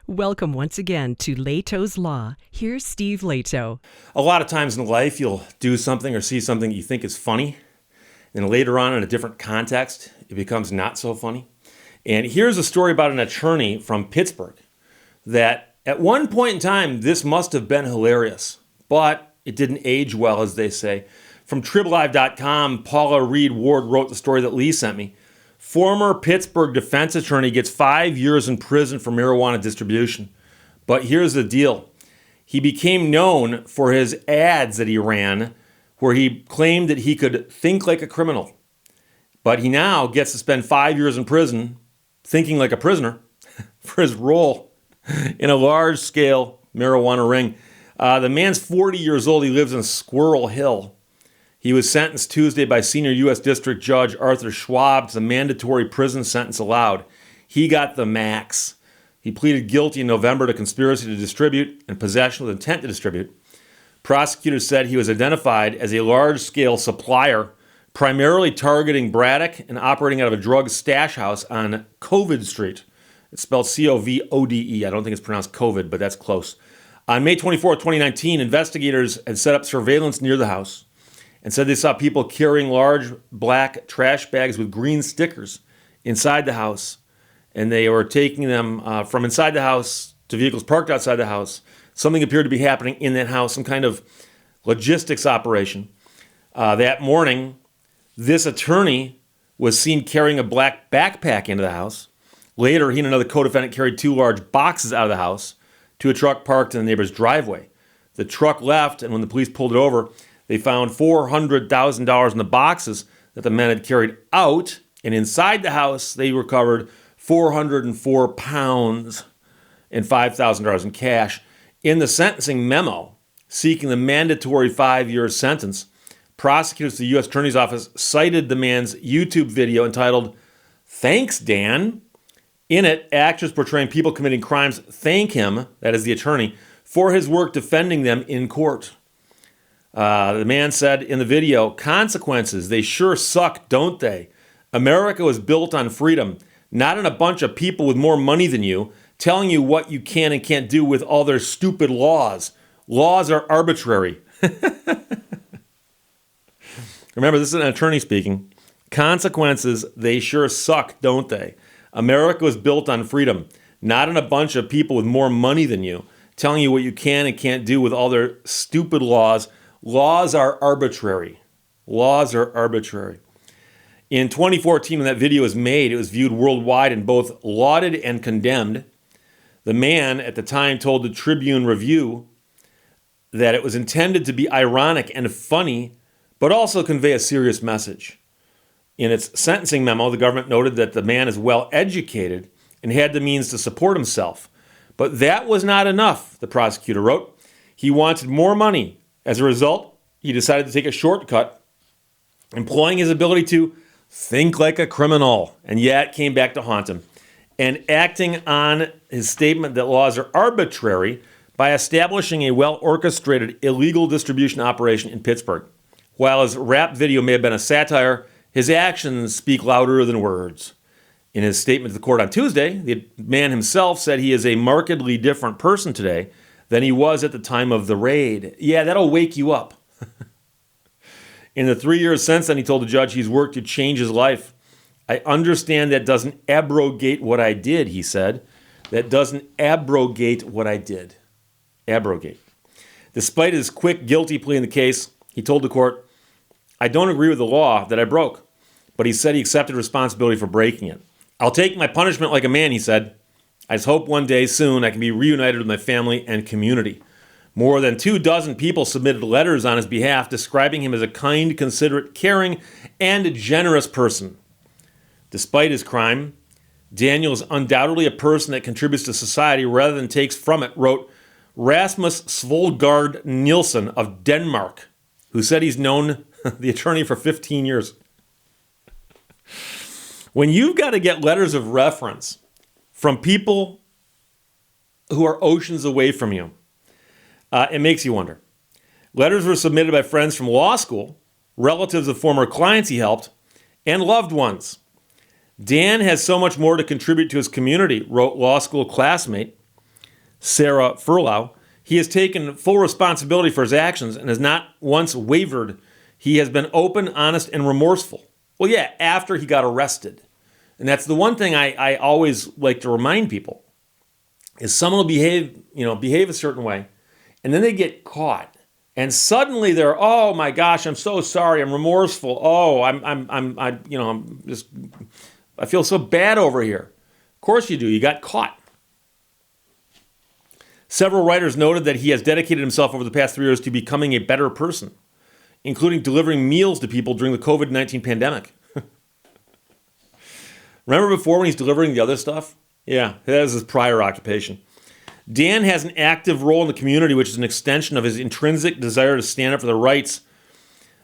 Welcome once again to Lehto's Law. Here's Steve Lehto. A lot of times in life, you'll do something or see something you think is funny, and later on in a different context, it becomes not so funny. And here's a story about an attorney from Pittsburgh that at one point in time, this must have been hilarious, but it didn't age well, as they say. From TribLive.com, Paula Reed Ward wrote the story that Lee sent me. Former Pittsburgh defense attorney gets 5 years in prison for marijuana distribution. But here's the deal. He became known for his ads that he ran where he claimed that he could think like a criminal. But he now gets to spend 5 years in prison thinking like a prisoner for his role in a large-scale marijuana ring. The man's 40 years old. He lives in Squirrel Hill. He was sentenced Tuesday by Senior U.S. District Judge Arthur Schwab to the mandatory prison sentence allowed. He got the max. He pleaded guilty in November to conspiracy to distribute and possession with intent to distribute. Prosecutors said he was identified as a large-scale supplier, primarily targeting Braddock and operating out of a drug stash house on Covide Street. It's spelled C-O-V-O-D-E. I don't think it's pronounced COVID, but that's close. On May 24, 2019, investigators had set up surveillance near the house and said they saw people carrying large black trash bags with green stickers inside the house. And they were taking them from inside the house to vehicles parked outside the house. Something appeared to be happening in that house, some kind of logistics operation. That morning, this attorney was seen carrying a black backpack into the house. Later, he and another co-defendant carried 2 large boxes out of the house to a truck parked in the neighbor's driveway. The truck left, and when the police pulled it over, they found $400,000 in the boxes that the men had carried out, and inside the house, they recovered 404 pounds and $5,000 in cash. In the sentencing memo, seeking the mandatory 5-year sentence, prosecutors at the U.S. Attorney's Office cited the man's YouTube video entitled, "Thanks, Dan." In it, actors portraying people committing crimes thank him, that is the attorney, for his work defending them in court. The man said in the video, "Consequences, they sure suck, don't they? America was built on freedom, not on a bunch of people with more money than you, telling you what you can and can't do with all their stupid laws. Laws are arbitrary." Remember, this is an attorney speaking. "Consequences, they sure suck, don't they? America was built on freedom, not on a bunch of people with more money than you, telling you what you can and can't do with all their stupid laws. Laws are arbitrary. Laws are arbitrary." In 2014, when that video was made, it was viewed worldwide and both lauded and condemned. The man at the time told the Tribune Review that it was intended to be ironic and funny, but also convey a serious message. In its sentencing memo, the government noted that the man is well educated and had the means to support himself. But that was not enough, the prosecutor wrote. He wanted more money. As a result, he decided to take a shortcut, employing his ability to think like a criminal. And yeah, it came back to haunt him. And acting on his statement that laws are arbitrary by establishing a well-orchestrated illegal distribution operation in Pittsburgh. While his rap video may have been a satire, his actions speak louder than words. In his statement to the court on Tuesday, the man himself said he is a markedly different person today than he was at the time of the raid. Yeah, that'll wake you up. In the 3 years since then, he told the judge he's worked to change his life. "I understand that doesn't abrogate what I did," he said. "That doesn't abrogate what I did." Abrogate. Despite his quick guilty plea in the case, he told the court, "I don't agree with the law that I broke," but he said he accepted responsibility for breaking it. "I'll take my punishment like a man," he said. "I just hope one day soon I can be reunited with my family and community." More than 24 people submitted letters on his behalf describing him as a kind, considerate, caring, and generous person. Despite his crime, Daniel is undoubtedly a person that contributes to society rather than takes from it, wrote Rasmus Svolgard Nielsen of Denmark, who said he's known the attorney for 15 years. When you've got to get letters of reference from people who are oceans away from you, it makes you wonder. Letters were submitted by friends from law school, relatives of former clients he helped, and loved ones. Dan has so much more to contribute to his community, wrote law school classmate. Sarah Furlow, he has taken full responsibility for his actions and has not once wavered. He has been open, honest, and remorseful. Well, yeah, after he got arrested. And that's the one thing I always like to remind people is someone will behave a certain way, and then they get caught. And suddenly they're, oh my gosh, I'm so sorry, I'm remorseful. Oh, I feel so bad over here. Of course you do, you got caught. Several writers noted that he has dedicated himself over the past 3 years to becoming a better person, including delivering meals to people during the COVID-19 pandemic. Remember before when he's delivering the other stuff? Yeah, that is his prior occupation. Dan has an active role in the community, which is an extension of his intrinsic desire to stand up for the rights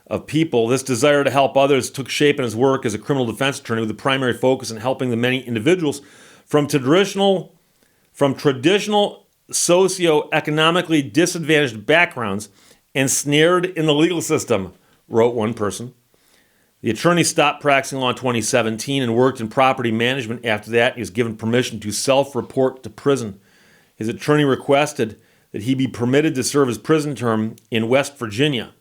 of people. This desire to help others took shape in his work as a criminal defense attorney with a primary focus on helping the many individuals from traditional socioeconomically disadvantaged backgrounds ensnared in the legal system, wrote one person. The attorney stopped practicing law in 2017 and worked in property management after that. He was given permission to self-report to prison. His attorney requested that he be permitted to serve his prison term in West Virginia.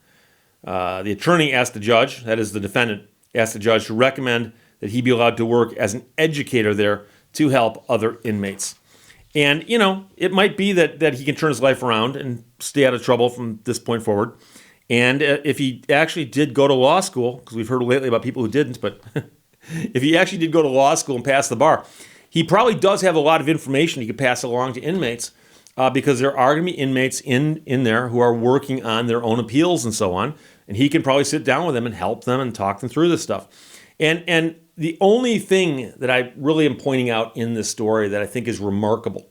The attorney asked the judge, that is the defendant, asked the judge to recommend that he be allowed to work as an educator there to help other inmates. And, it might be that he can turn his life around and stay out of trouble from this point forward. And if he actually did go to law school, because we've heard lately about people who didn't, but if he actually did go to law school and pass the bar, he probably does have a lot of information he could pass along to inmates because there are going to be inmates in there who are working on their own appeals and so on. And he can probably sit down with them and help them and talk them through this stuff. And the only thing that I really am pointing out in this story that I think is remarkable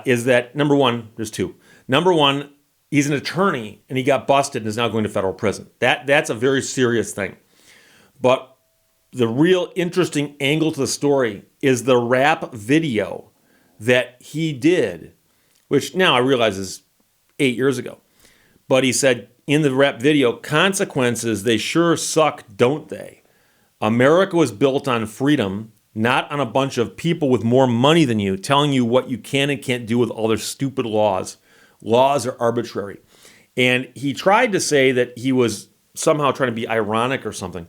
is that, number one, there's two. Number one, he's an attorney and he got busted and is now going to federal prison. That's a very serious thing. But the real interesting angle to the story is the rap video that he did, which now I realize is 8 years ago. But he said in the rap video, consequences, they sure suck, don't they? America was built on freedom, not on a bunch of people with more money than you telling you what you can and can't do with all their stupid laws. Laws are arbitrary. And he tried to say that he was somehow trying to be ironic or something.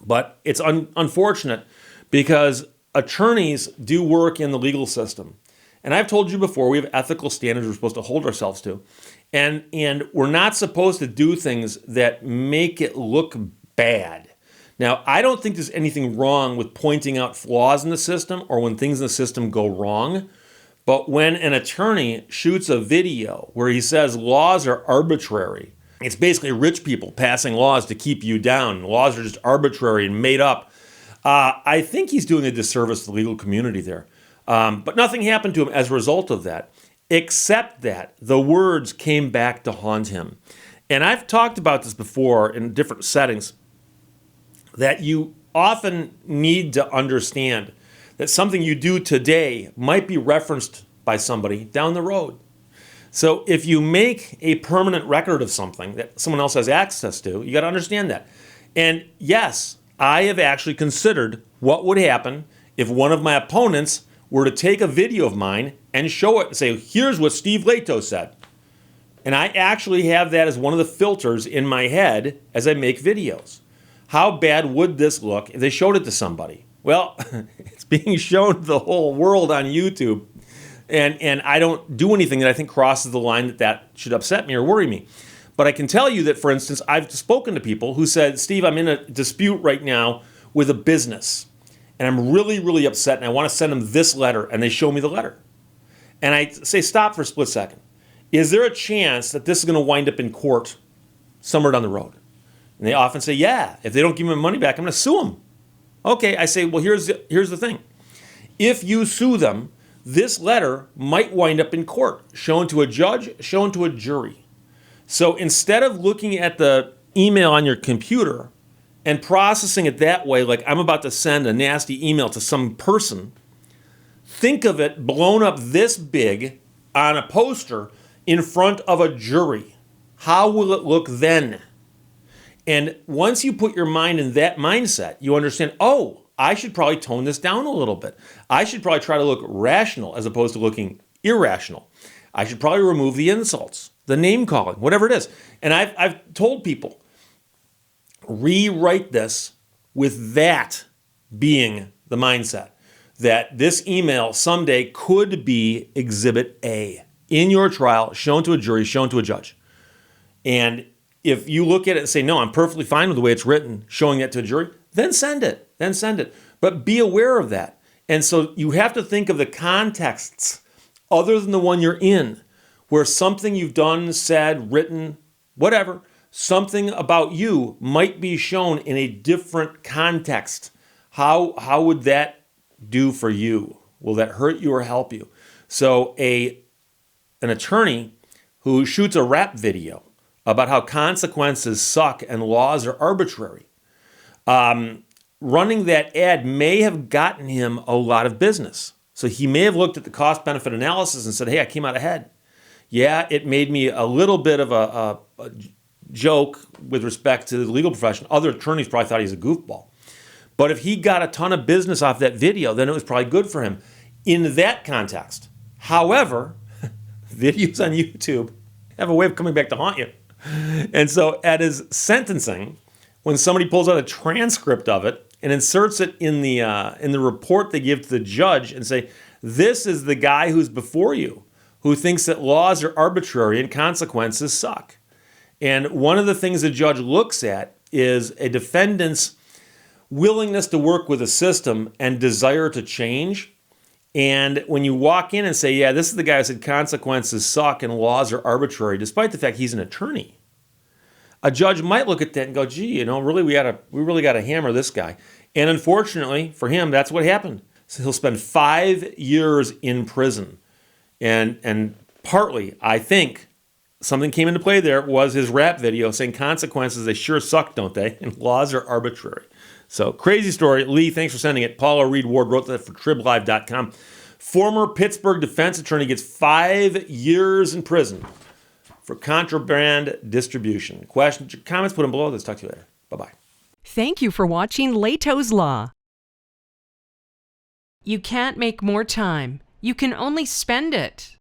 But it's unfortunate because attorneys do work in the legal system. And I've told you before, we have ethical standards we're supposed to hold ourselves to. And we're not supposed to do things that make it look bad. Now, I don't think there's anything wrong with pointing out flaws in the system or when things in the system go wrong. But when an attorney shoots a video where he says laws are arbitrary, it's basically rich people passing laws to keep you down. Laws are just arbitrary and made up. I think he's doing a disservice to the legal community there. But nothing happened to him as a result of that, except that the words came back to haunt him. And I've talked about this before in different settings, that you often need to understand that something you do today might be referenced by somebody down the road. So if you make a permanent record of something that someone else has access to, you got to understand that. And yes, I have actually considered what would happen if one of my opponents were to take a video of mine and show it and say, here's what Steve Lehto said. And I actually have that as one of the filters in my head as I make videos. How bad would this look if they showed it to somebody? Well, it's being shown to the whole world on YouTube. And I don't do anything that I think crosses the line that should upset me or worry me. But I can tell you that, for instance, I've spoken to people who said, Steve, I'm in a dispute right now with a business. And I'm really, really upset, and I want to send them this letter. And they show me the letter. And I say, stop for a split second. Is there a chance that this is going to wind up in court somewhere down the road? And they often say, yeah, if they don't give me my money back, I'm going to sue them. Okay, I say, well, here's the thing. If you sue them, this letter might wind up in court, shown to a judge, shown to a jury. So instead of looking at the email on your computer and processing it that way, like I'm about to send a nasty email to some person, think of it blown up this big on a poster in front of a jury. How will it look then? And once you put your mind in that mindset, you understand, oh, I should probably tone this down a little bit. I should probably try to look rational as opposed to looking irrational. I should probably remove the insults, the name calling, whatever it is. And I've told people, rewrite this with that being the mindset, that this email someday could be Exhibit A in your trial, shown to a jury, shown to a judge. And if you look at it and say, no, I'm perfectly fine with the way it's written, showing that to a jury, then send it. But be aware of that. And so you have to think of the contexts other than the one you're in, where something you've done, said, written, whatever, something about you might be shown in a different context. How would that do for you? Will that hurt you or help you? So an attorney who shoots a rap video about how consequences suck and laws are arbitrary, running that ad may have gotten him a lot of business. So he may have looked at the cost-benefit analysis and said, hey, I came out ahead. Yeah, it made me a little bit of a joke with respect to the legal profession. Other attorneys probably thought he was a goofball. But if he got a ton of business off that video, then it was probably good for him in that context. However, videos on YouTube have a way of coming back to haunt you. And so at his sentencing, when somebody pulls out a transcript of it and inserts it in the report they give to the judge and say, this is the guy who's before you, who thinks that laws are arbitrary and consequences suck. And one of the things the judge looks at is a defendant's willingness to work with a system and desire to change. And when you walk in and say, yeah, this is the guy who said consequences suck and laws are arbitrary, despite the fact he's an attorney, a judge might look at that and go, gee, really, we really got to hammer this guy. And unfortunately for him, that's what happened. So he'll spend 5 years in prison. And partly, I think, something came into play there was his rap video saying consequences, they sure suck, don't they? And laws are arbitrary. So crazy story. Lee, thanks for sending it. Paula Reed Ward wrote that for TribLive.com. Former Pittsburgh defense attorney gets 5 years in prison for contraband distribution. Questions or comments, put them below. Let's talk to you later. Bye-bye. Thank you for watching Lehto's Law. You can't make more time. You can only spend it.